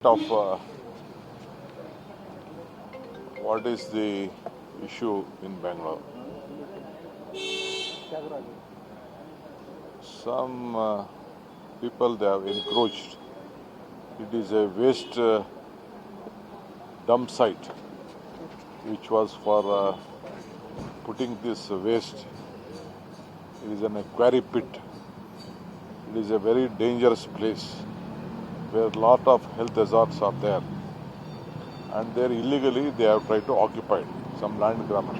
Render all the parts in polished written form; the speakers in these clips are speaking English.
of what is the issue in Bangalore. Some people, they have encroached. It is a waste dump site which was for putting this waste. It is a quarry pit. It is a very dangerous place where a lot of health hazards are there. And there illegally they have tried to occupy some land grabbers.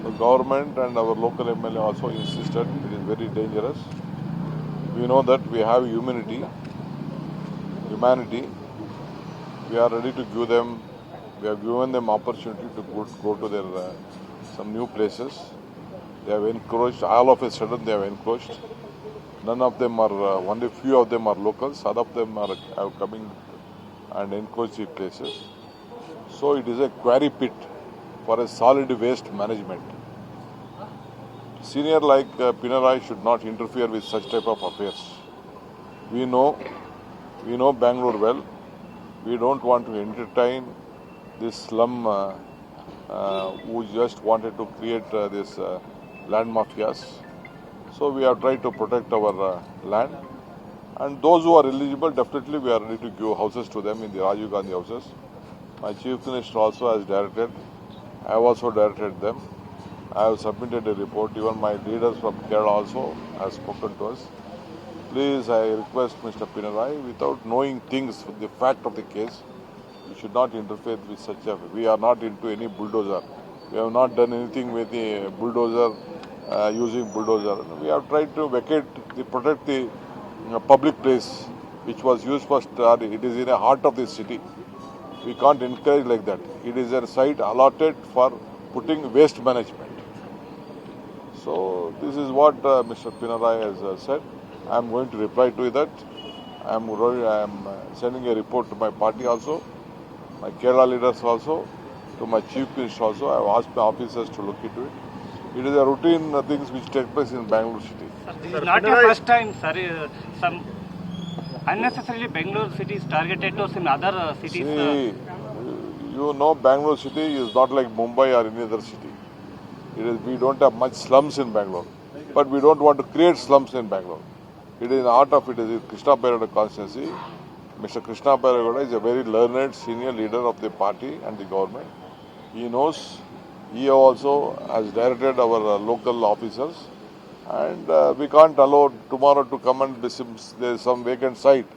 The government and our local MLA also insisted it is very dangerous. We know that we have humanity. We are ready to give them, we have given them opportunity to go to their some new places. They have encroached, all of a sudden they have encroached. None of them are, only few of them are locals, other of them are coming and encroached the places. So it is a quarry pit for a solid waste management. Senior like Pinarayi should not interfere with such type of affairs. We know Bangalore well. We don't want to entertain this slum who just wanted to create this land mafias. So we have tried to protect our land. And those who are eligible, definitely we are ready to give houses to them in the Rajiv Gandhi houses. My Chief Minister also has directed. I have also directed them. I have submitted a report. Even my leaders from Kerala also have spoken to us. Please, I request Mr. Pinarayi, without knowing things, the fact of the case, you should not interfere with such a... We are not into any bulldozer. We have not done anything with the bulldozer, using bulldozer. We have tried to protect the public place which was used for study. It is in the heart of the city. We can't encourage like that. It is a site allotted for putting waste management. So this is what Mr. Pinarayi has said. I am going to reply to that. I am sending a report to my party also, my Kerala leaders also, to my Chief Minister also. I have asked my officers to look into it. It is a routine things which take place in Bangalore city. This is not your first time, sir. Some unnecessarily Bangalore city is targeted to some other cities. See, you know Bangalore city is not like Mumbai or any other city. We don't have much slums in Bangalore, but we don't want to create slums in Bangalore. It is in the heart of it is Krishna Bairegowda constituency. Mr. Krishna Bairegowda is a very learned senior leader of the party and the government. He knows. He also has directed our local officers, and we can't allow tomorrow to come and there is some vacant site.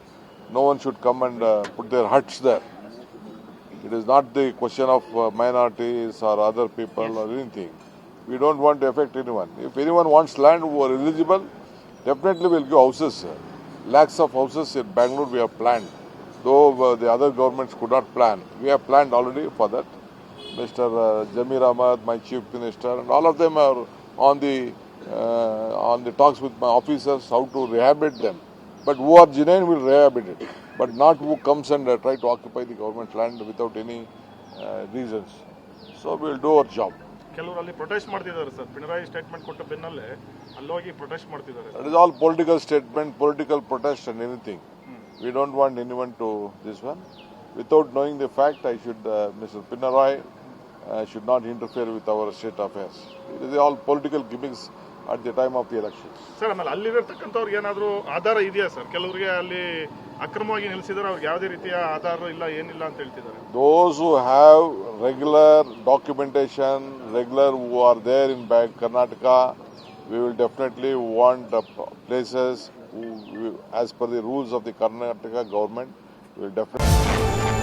No one should come and put their huts there. It is not the question of minorities or other people or anything. We don't want to affect anyone. If anyone wants land who are eligible, definitely we'll give houses. Lakhs of houses in Bangalore we have planned. Though the other governments could not plan. We have planned already for that. Mr. Jamir Ahmad, my Chief Minister, and all of them are on the talks with my officers how to rehabilitate them. But who are genuine will rehabilitate, but not who comes and try to occupy the government land without any reasons. So we will do our job. ಕೆಲವರು ಅಲ್ಲಿ protest ಮಾಡ್ತಿದ್ದಾರೆ sir Pinarayi statement ಕೊಟ್ಟ ಬೆನ್ನಲ್ಲೇ ಅಲ್ಲೋಗಿ protest ಮಾಡ್ತಿದ್ದಾರೆ. That is all political statement, political protest and anything. We don't want anyone to this one. Without knowing the fact, Mr. Pinarayi should not interfere with our state affairs. It is all political gimmicks at the time of the elections. Sir ಆಮೇಲೆ ಅಲ್ಲಿರತಕ್ಕಂಥವ್ರಿಗೆ ಏನಾದರೂ ಆಧಾರ ಇದೆಯಾ sir? ಕೆಲವರಿಗೆ ಅಲ್ಲಿ ಅಕ್ರಮವಾಗಿ ನೆಲೆಸಿದರೆ ಅವ್ರಿಗೆ ಯಾವುದೇ ರೀತಿಯ ಆಧಾರ ಇಲ್ಲ ಏನಿಲ್ಲ ಅಂತ ಹೇಳ್ತಿದ್ದಾರೆ. Those who have regular documentation, who are there in Karnataka, we will definitely want places as per the rules of the Karnataka government. We will definitely.